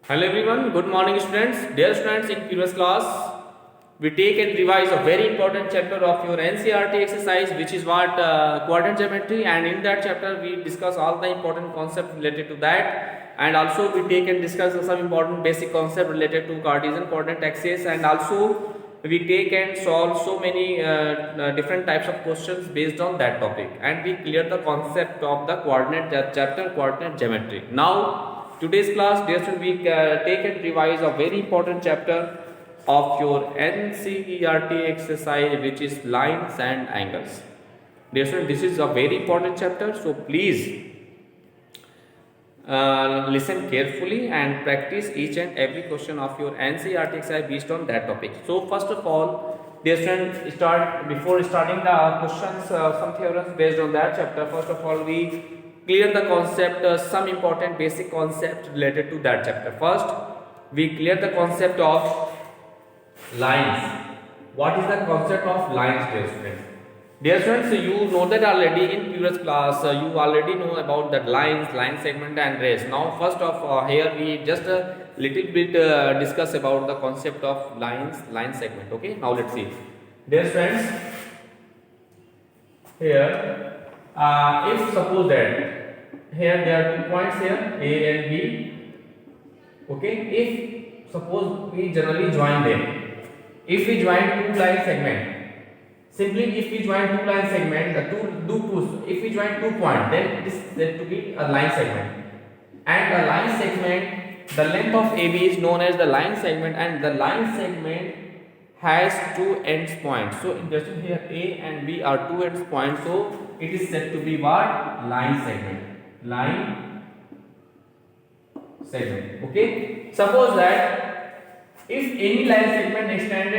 Hello everyone, good morning students. Dear students, in previous class we take and revise a very important chapter of your NCERT exercise, which is what quadrant geometry, and in that chapter we discuss all the important concepts related to that, and also we take and discuss some important basic concept related to Cartesian coordinate axis, and also we take and solve so many different types of questions based on that topic, and we clear the concept of the coordinate chapter coordinate geometry. Now today's class, dear student, we take and revise a very important chapter of your NCERT exercise, which is lines and angles. Dear student, this is a very important chapter, so please listen carefully and practice each and every question of your NCERT exercise based on that topic. So first of all, dear students, before starting the questions, some theorems based on that chapter. First of all, we clear the concept, some important basic concept related to that chapter. First, we clear the concept of lines. What is the concept of lines, dear students? Dear students, you know that already in previous class, you already know about that lines, line segment and rays. Now first of here we just a little bit discuss about the concept of lines, line segment. Okay, now let's see. Dear friends, here if suppose that here there are 2 points here, A and B. Okay, if suppose we generally join them, if we join two line segment, simply if we join two line segment, if we join 2 points, then it is said to be a line segment, and the line segment, the length of AB is known as the line segment, and the line segment has two ends points. So in just here A and B are two ends points, so it is said to be what? Line segment. Line segment. Okay, suppose that if any line segment extend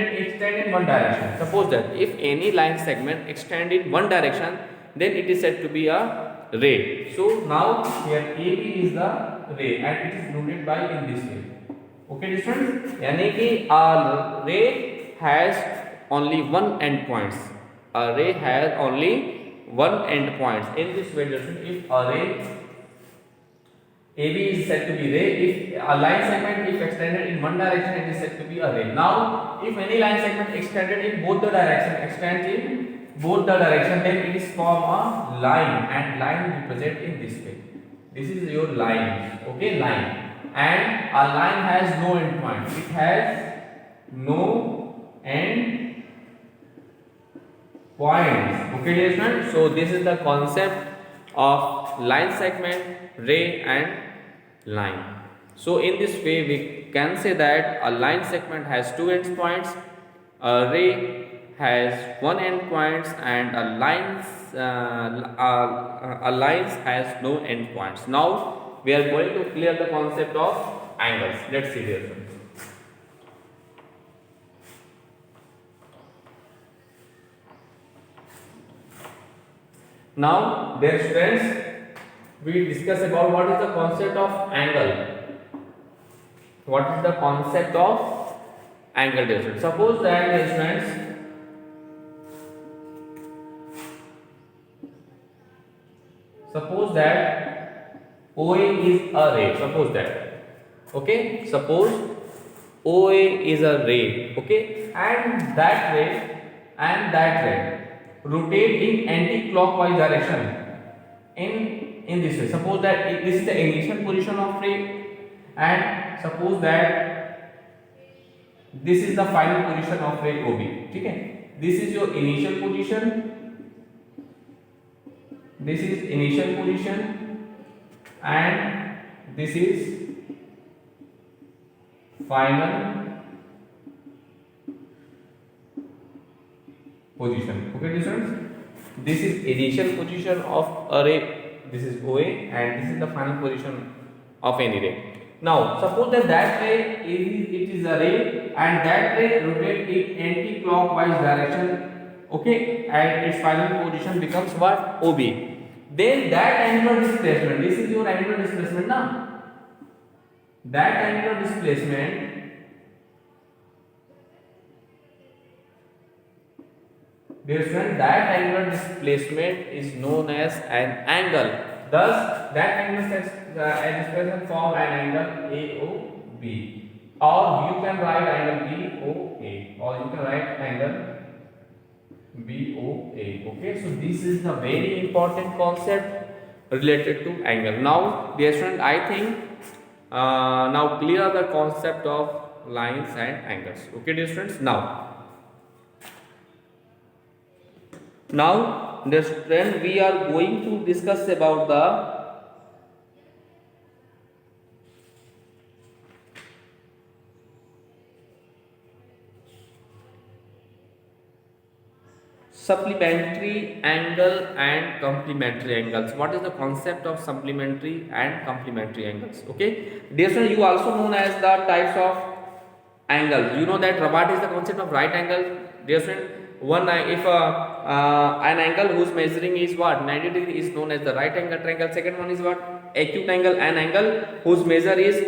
in one direction, suppose that if any line segment extend in one direction, then it is said to be a ray. So now here AB is the ray and it is denoted by in this way. Okay students, यानी कि a ray has only one end points. A ray has only one end points. In this way, if a ray AB is said to be ray, if a line segment if extended in one direction, it is said to be a ray. Now, if any line segment extended in both the direction, then it is form a line, and line represent in this way. This is your line, okay, line. And a line has no end point. It has no end points. Okay, dear friends. So this is the concept of line segment, ray, and line. So in this way, we can say that a line segment has two end points, a ray has one end points, and a lines has no end points. Now we are going to clear the concept of angles. Let's see, dear friends. Now, dear friends, we discuss about what is the concept of angle. What is the concept of angle, dear friends? Suppose that, dear friends, suppose that OA is a ray. Suppose that, okay. Suppose OA is a ray, okay, and that ray rotate in anti-clockwise direction in this way. Suppose that this is the initial position of ray, and suppose that this is the final position of ray OB. Okay, this is your initial position. This is initial position, and this is final position. Okay, students, this is initial position of array, this is OA, and this is the final position of any ray. Now suppose that ray is a ray, and that ray rotate in anti-clockwise direction, okay, and its final position becomes what? OB. Then that angular displacement, this is your angular displacement now. That angular displacement dear friend, that angular displacement is known as an angle. Thus, that angle displacement form an angle AOB. B, or you can write angle BOA, or you can write angle BOA. Okay, so this is a very important concept related to angle. Now, dear student, I think now clear the concept of lines and angles. Okay, dear students. Now, dear student, we are going to discuss about the supplementary angle and complementary angles. What is the concept of supplementary and complementary angles? Okay, dear student, you also known as the types of angles. You know that what is the concept of right angle, dear student? If an angle whose measuring is what 90 degree is known as the right angle triangle. Second one is what acute angle. An angle whose measure is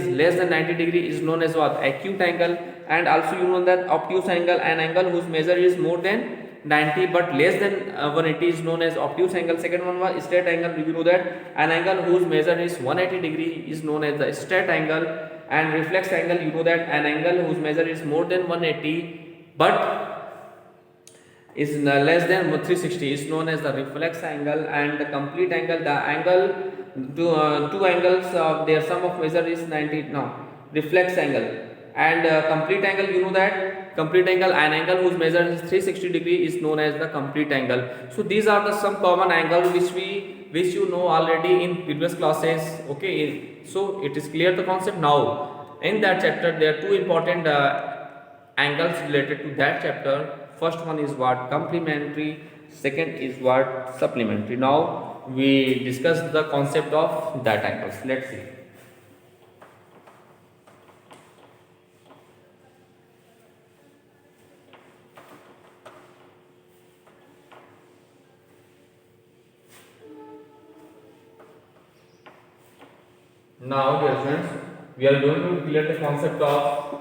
less than 90 degree is known as what acute angle. And also you know that obtuse angle, an angle whose measure is more than 90 but less than 180 is known as obtuse angle. Second one was straight angle. You know that an angle whose measure is 180 degree is known as the straight angle. And reflex angle, you know that an angle whose measure is more than 180 but is less than 360 is known as the reflex angle. And the complete angle, the angle two angles their sum of measure is 90, now reflex angle. And complete angle, you know that complete angle, an angle whose measure is 360 degree is known as the complete angle. So these are the some common angles which you know already in previous classes. Okay, so it is clear the concept. Now in that chapter there are two important angles related to that chapter. First one is what complementary, second is what supplementary. Now we discuss the concept of that angles. Let's see. Now, dear friends, we are going to clear the concept of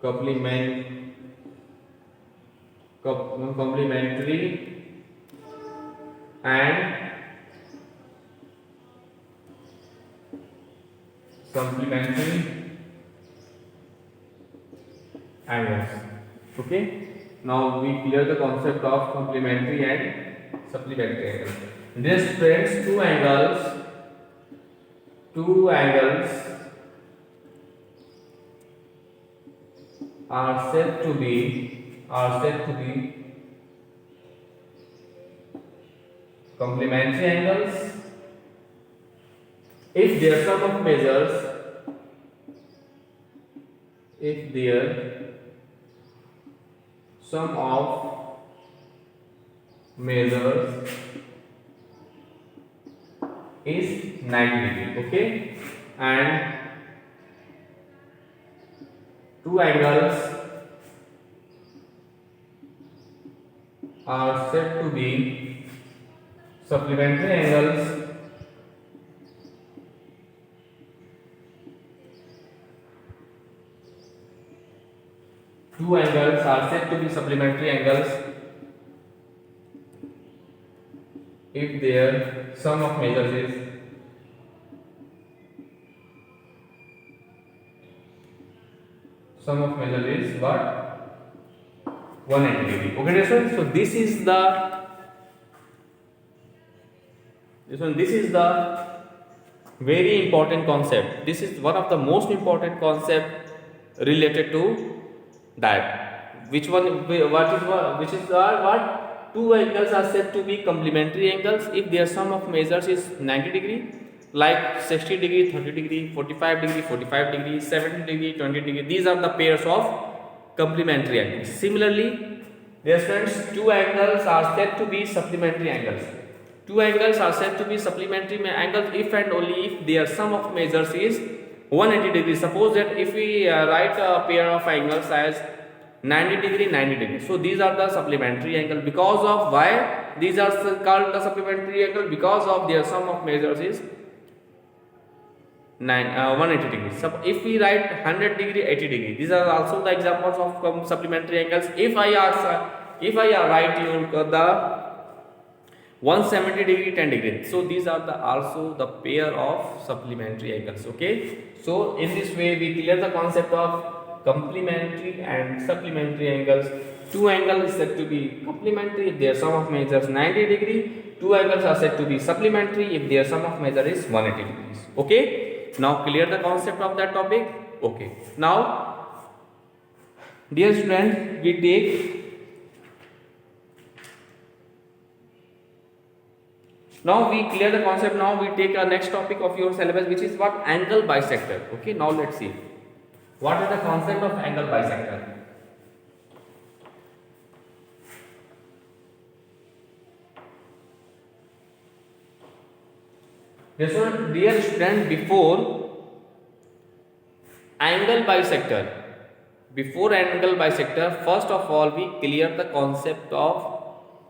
complementary and supplementary angles. Okay. Now we clear the concept of complementary and supplementary angles. These friends, two angles are said to be complementary angles if their sum of measures is 90 degree. Okay, and two angles are said to be supplementary angles if their sum of measures is what 180 degree. Okay, so this is the very important concept. This is one of the most important concept related to that. Which is what two angles are said to be complementary angles if their sum of measures is 90 degree, like 60 degree, 30 degree, 45 degree, 70 degree, 20 degree. These are the pairs of complementary angles. Similarly, dear friends, two angles are said to be supplementary angles. Two angles are said to be supplementary angles if and only if their sum of measures is 180 degree. Suppose that if we write a pair of angles as 90 degree. So these are the supplementary angle. Because of why these are called the supplementary angle? Because of their sum of measures is 180 degree. So if we write 100 degree, 80 degree, these are also the examples of supplementary angles. If I write you the 170 degree, 10 degree. So these are the also the pair of supplementary angles. Okay, so in this way we clear the concept of complementary and supplementary angles. Two angles is said to be complementary if their sum of measures 90 degree. Two angles are said to be supplementary if their sum of measure is 180 degrees. Okay, now clear the concept of that topic. Okay, now dear students, we take now we clear the concept. Now we take our next topic of your syllabus, which is what? Angle bisector. Okay, now let's see what is the concept of angle bisector. This one, dear student, before angle bisector, first of all we clear the concept of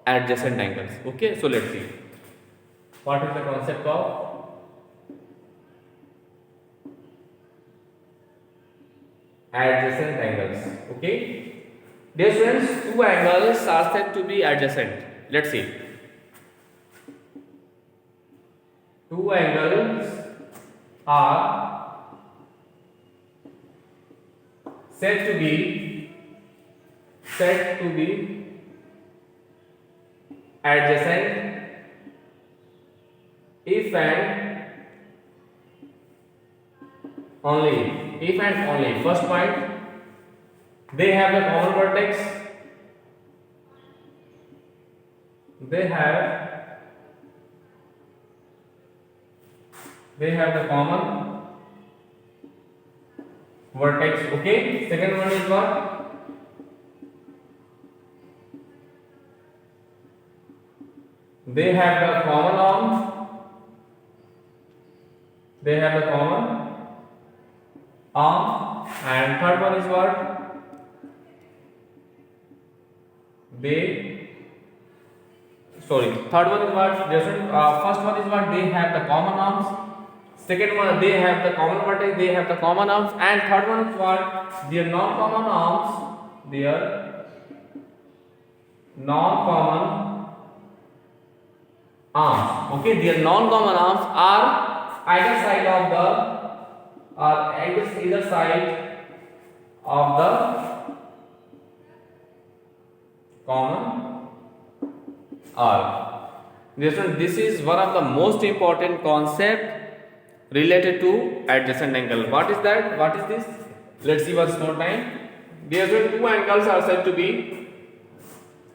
adjacent angles. Okay, so let's see what is the concept of adjacent angles. Okay, dear students, two angles are said to be adjacent. Let's see, two angles are said to be adjacent if and only first point, they have the common vertex, they have the common vertex. Okay, second one is what? They have the common arm, and third one is what? Third one is what? First one is what? They have the common arms. Second one, they have the common vertex, they have the common arms, and third one is what? Their non-common arms. Okay, their non-common arms are either side of the common arm. This is one of the most important concept related to adjacent angle. What is that? What is this? Let's see once more time. There two angles are said to be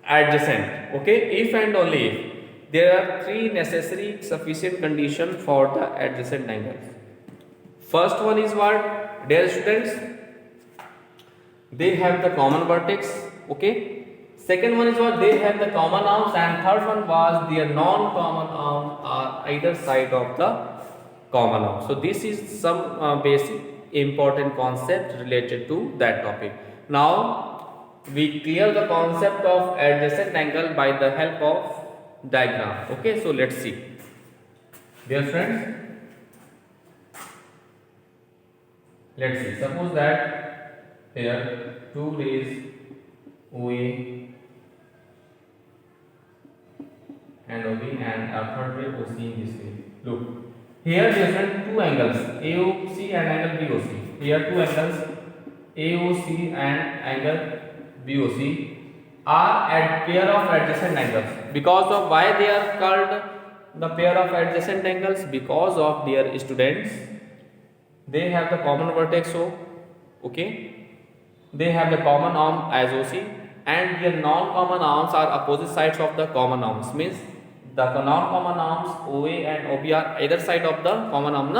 adjacent. Okay, if and only if there are three necessary sufficient conditions for the adjacent angles. First one is what, dear students? They have the common vertex. Okay. Second one is what? They have the common arms, and third one was their non-common arms are either side of the common arm. So this is some basic important concept related to that topic. Now we clear the concept of adjacent angle by the help of diagram. Okay, so let's see, dear friends. Let's see, suppose that here two rays OA and OB and a third ray OC in this way. Look, here different two angles AOC and angle BOC. Here two angles AOC and angle BOC are at pair of adjacent angles. Because of why they are called the pair of adjacent angles? Because of their students, they have the common vertex O. Okay, they have the common arm as OC, and their non-common arms are opposite sides of the common arms. Means the non-common arms OA and OB are either side of the common arm.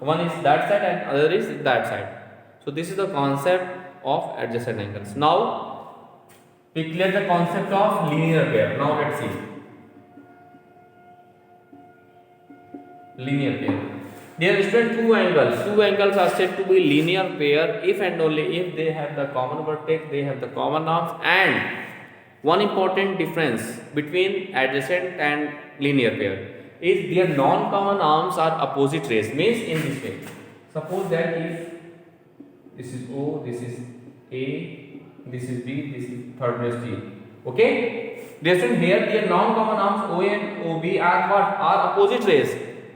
One is that side and other is that side. So this is the concept of adjacent angles. Now we clear the concept of linear pair. Now let's see linear pair. There is two angles are said to be linear pair if and only if they have the common vertex, they have the common arms, and one important difference between adjacent and linear pair is their non-common arms are opposite rays. Means in this way, suppose that if this is O, this is A, this is B, this is third ray G. Okay, Dear student, here their non-common arms O and OB are what? Are opposite rays.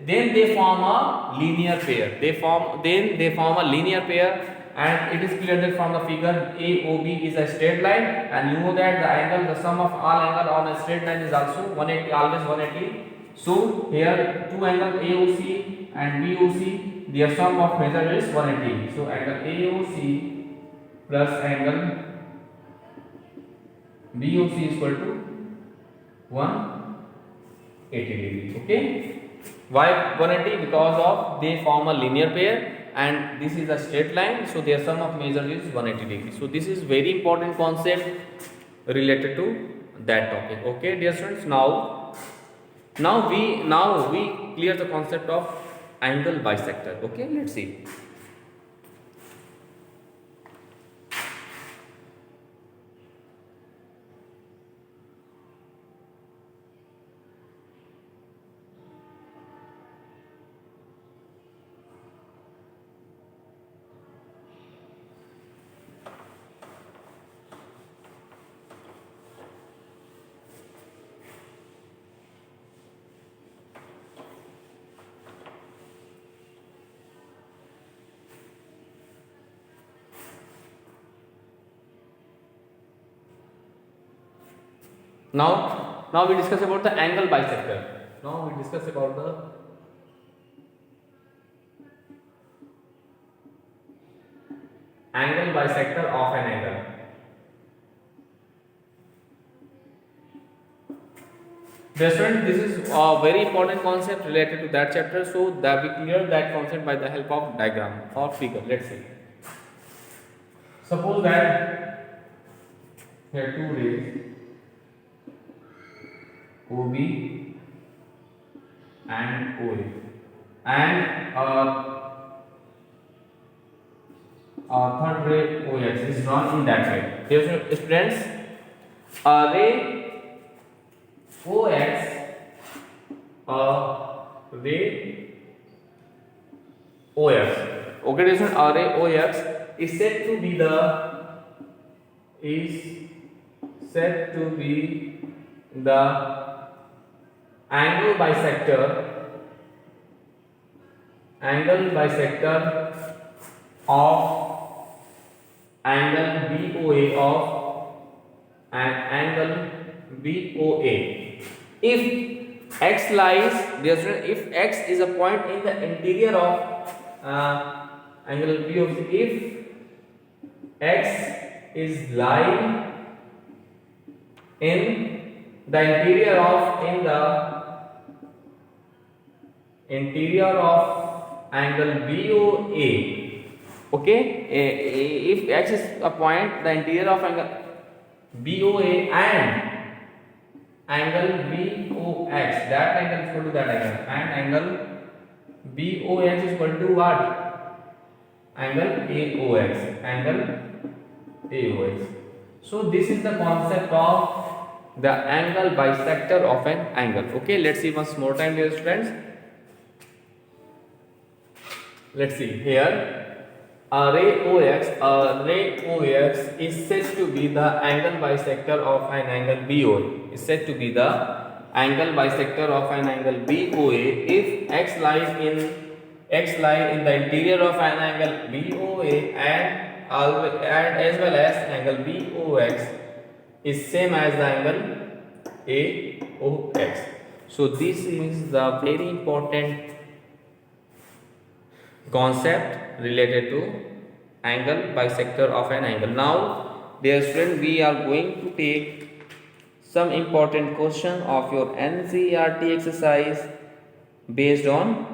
Then they form a linear pair. They form a linear pair, and it is clear that from the figure AOB is a straight line, and you know that the angle, the sum of all angle on a straight line is also 180, always 180. So here two angle AOC and BOC, their sum of measure is 180. So angle AOC plus angle BOC is equal to 180 degree. Okay. Why 180? Because of they form a linear pair and this is a straight line, so their sum of measure is 180 degree. So this is very important concept related to that topic. Okay, dear students, now we clear the concept of angle bisector. Okay, let's see. Now we discuss about the angle bisector. Now we discuss about the angle bisector of an angle. Dear student, this is a very important concept related to that chapter, so that we clear that concept by the help of diagram or figure. Let's see. Suppose that here two rays OB and OA, and third ray OX is drawn in that way. Dear students, a ray OX, ray OX. Okay, dear students, a ray OX is said to be the angle bisector of angle BOA of an angle BOA. If x lies, if x is a point in the interior of angle BOA, if x is lying in the interior of angle BOA. Okay, if x is a point, the interior of angle BOA and angle BOX, that angle is equal to that angle, and angle BOX is equal to what? Angle AOX. So this is the concept of the angle bisector of an angle. Okay, let's see once more time, dear friends. Let's see here. A ray OX is said to be the angle bisector of an angle BOA. Is said to be the angle bisector of an angle BOA if x lies in the interior of an angle BOA and as well as angle BOX is same as the angle AOX. So this is the very important concept related to angle bisector of an angle. Now, dear student, we are going to take some important question of your NCERT exercise based on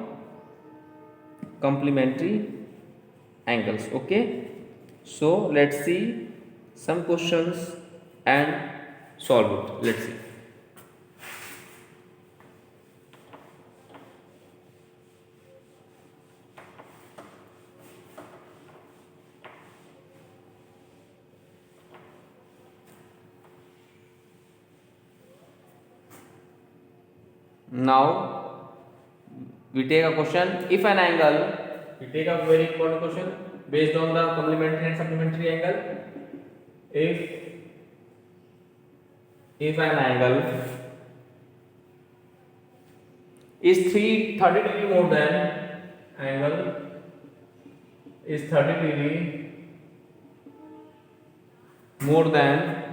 complementary angles. Okay, so let's see some questions and solve it. Let's see. Now we take a question. If an angle, we take a very important question based on the complementary and supplementary angle. If if an angle is 30 degree more than angle is 30 degree more than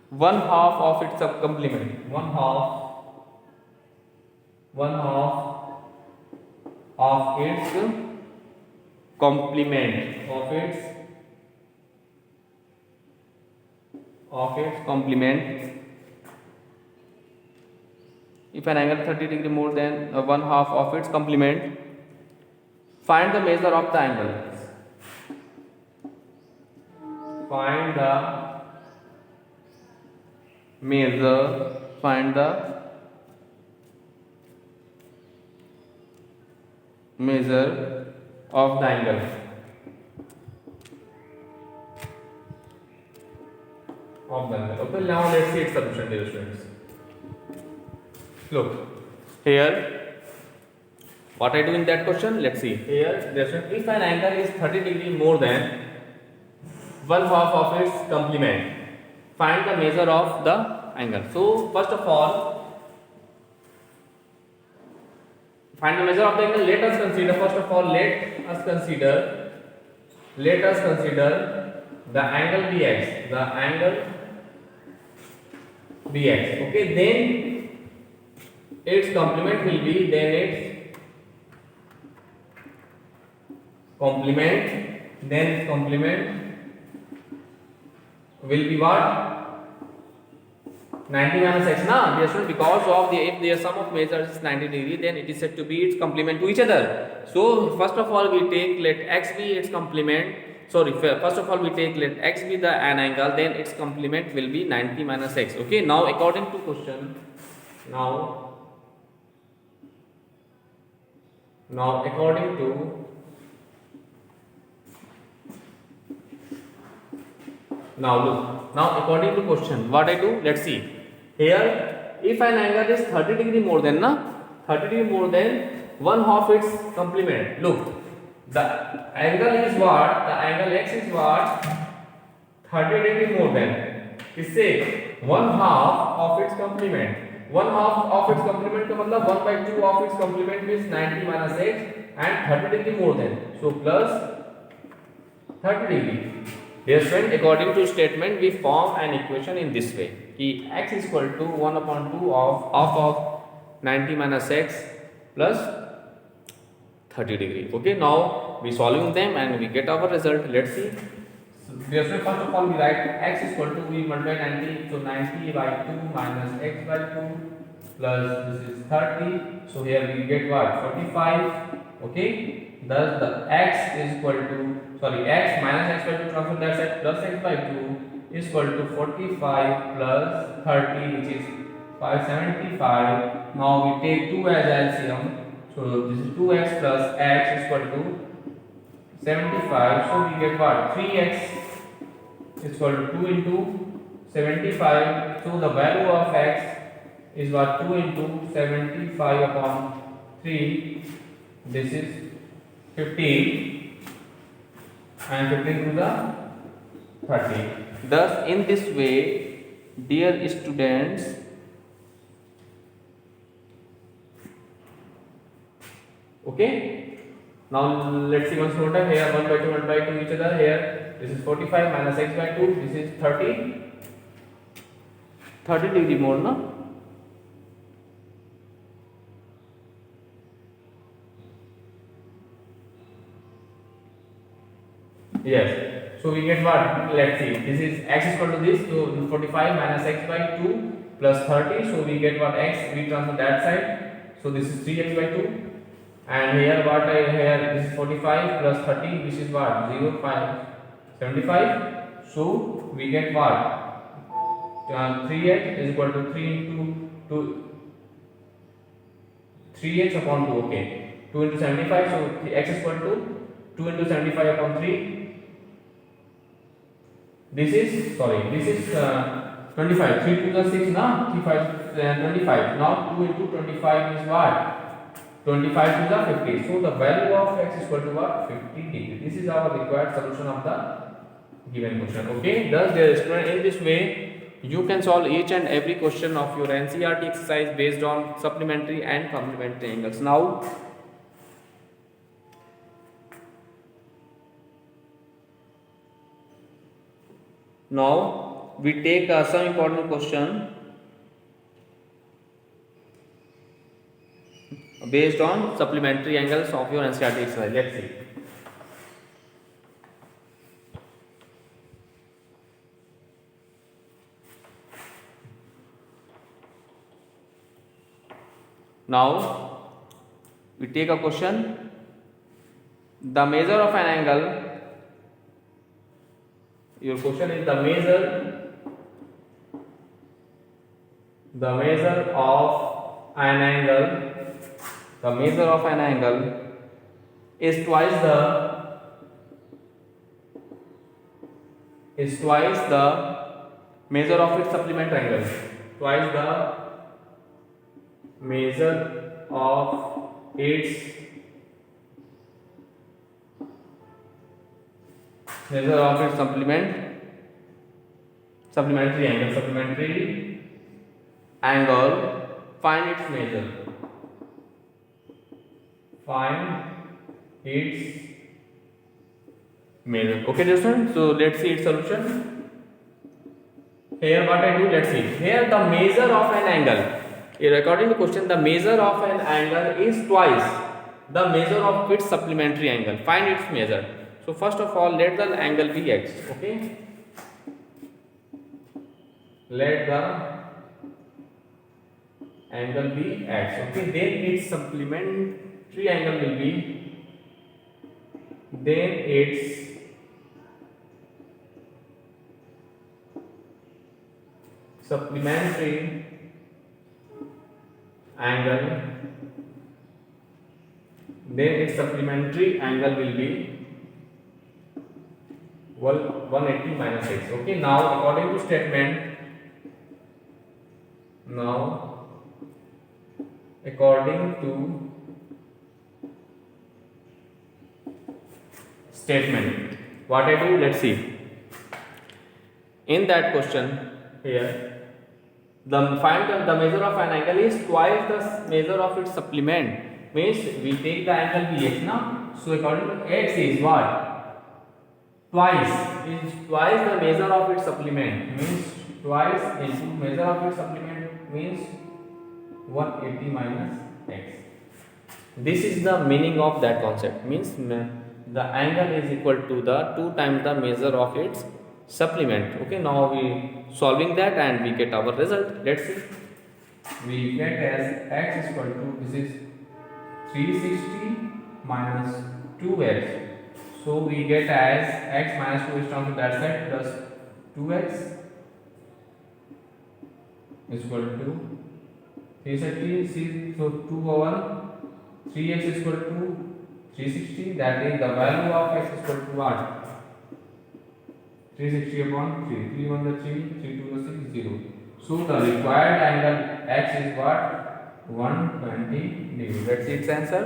one half of its complement, one half of its complement of its complement. If an angle 30 degree more than one half of its complement, find the measure of the angle. Find the measure. Find the measure of the angle. Okay, now let's see its solution, dear students. Look here, what I do in that question. Let's see here. If an angle is 30 degree more than one half of its complement, find the measure of the angle. So first of all, find the measure of the angle. Let us consider first of all. Let us consider the angle bx. The angle bx. Okay, then its complement will be will be what? 90 minus x, na? Because of the, if their sum of measures is 90 degree, then it is said to be its complement to each other. So first of all we take, let x be its complement. Sorry, first of all we take, let x be the an angle, then its complement will be 90 minus x. Okay, now according to question, now according to according to question, what I do, let's see here. If an angle is 30 degree more than 30 degree more than one half its complement, look, the angle is what? The angle x is what? 30 degree more than, is say one half of its complement. One half of its complement का मतलब 1/2 of its complement means 90 minus x and 30 degree more than, so plus 30 degree. Dear friend, according to statement we form an equation in this way कि x is equal to 1/2 of half of 90 minus x plus 30 degree. Okay, now we solving them and we get our result. Let's see. So, dear friend, first of all we write x is equal to, we multiply 90, so 90 by 2 minus x by 2 plus this is 30. So here we get what? 45. Okay, thus the x is equal to, sorry, x minus x by 2 transfer that side, plus x by 2 is equal to 45 plus 30, which is 575. Now we take 2 as LCM, so this is 2x plus x is equal to 75. So we get what? 3x is equal to 2 into 75. So the value of x is what? 2 into 75 upon 3. This is 15 and 15 to the 30. Thus in this way, dear students, okay, now let's see once more time. Here 1/2 each other. Here this is 45 minus x by 2, this is 30 degree more, no? Yes. So we get what? Let's see. This is x is equal to this. So 45 minus x by 2 plus 30. So we get what? X. We transfer that side. So this is 3x by 2. And here what? Here this is 45 plus 30. This is what? 0, 5, 75. So we get what? 3x is equal to 3 into 2. 3x upon 2. Okay. 2 into 75. So x is equal to 2 into 75 upon 3. This is 25. 3 to the 6, na? 3 5 25. Now 2 into 25 is what? 25 to the 50. So the value of x is equal to what? 50 degree. This is our required solution of the given question. Okay. Thus, in this way you can solve each and every question of your NCERT exercise based on supplementary and complementary angles. Now we take some important question based on supplementary angles of your NCERT exercise. Let's see. Now we take a question. The measure of an angle. Your question is the measure of an angle. The measure of an angle is twice the measure of its supplementary angle. Twice the measure of its supplementary angle. Find its measure. Okay, dear students. So let's see its solution. Here, what I do? Let's see. Here, the measure of an angle. Here, according to question, the measure of an angle is twice the measure of its supplementary angle. Find its measure. So first of all, let the angle be x. Okay. Let the angle be x. Okay. Then its supplementary angle will be. Then its supplementary angle. Then its supplementary angle will be 180 minus x. Okay. Now according to statement. What I do? Let's see. In that question here. Find the measure of an angle is twice the measure of its supplement. Means we take the angle bx now. So according to x is what? Twice the measure of its supplement. Means twice into measure of its supplement means 180 minus x. This is the meaning of that concept. Means the angle is equal to the 2 times the measure of its supplement. Okay, now we solving that and we get our result. Let's see. We get as x is equal to, this is 360 minus 2x. So we get as x minus 2 is transferred to that side plus 2x is equal to 360. So 2 over 3x is equal to 360. That is the value of x is equal to what? 360 upon 3. 3 1 the 3, 3 2 the 6, 0. So the required angle x is what? 120 degrees. Let's see its answer.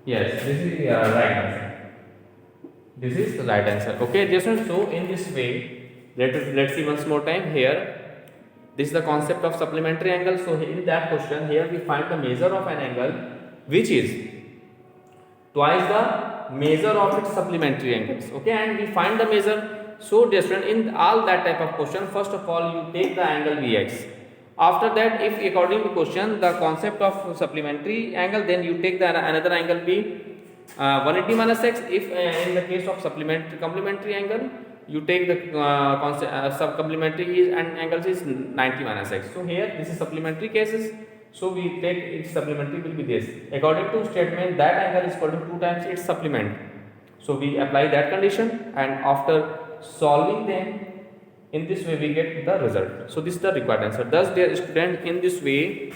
Yes, this is the right answer. This is the right answer. Okay, just so in this way, let's see once more time here. This is the concept of supplementary angle. So in that question here we find the measure of an angle which is twice the measure of its supplementary angles. Okay, and we find the measure. So different in all that type of question. First of all, you take the angle Vx. After that, if according to question the concept of supplementary angle, then you take the another angle be 180 minus x. If in the case of complementary angle, you take the sub-complementary and angles is 90 minus x. So here this is supplementary cases. So we take its supplementary will be this. According to statement, that angle is equal to 2 times its supplement. So we apply that condition, and after solving them, in this way we get the result. So this is the required answer. Thus, dear student, in this way,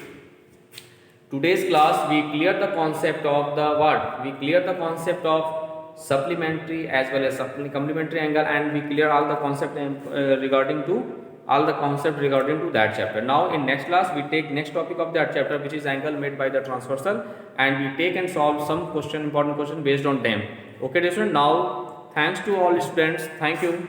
today's class we clear the concept of the what? We clear the concept of supplementary as well as complementary angle, and we clear all the concept regarding to all the concept regarding to that chapter. Now in next class we take next topic of that chapter, which is angle made by the transversal, and we take and solve some question, important question based on them. Okay dear student, now thanks to all students, thank you.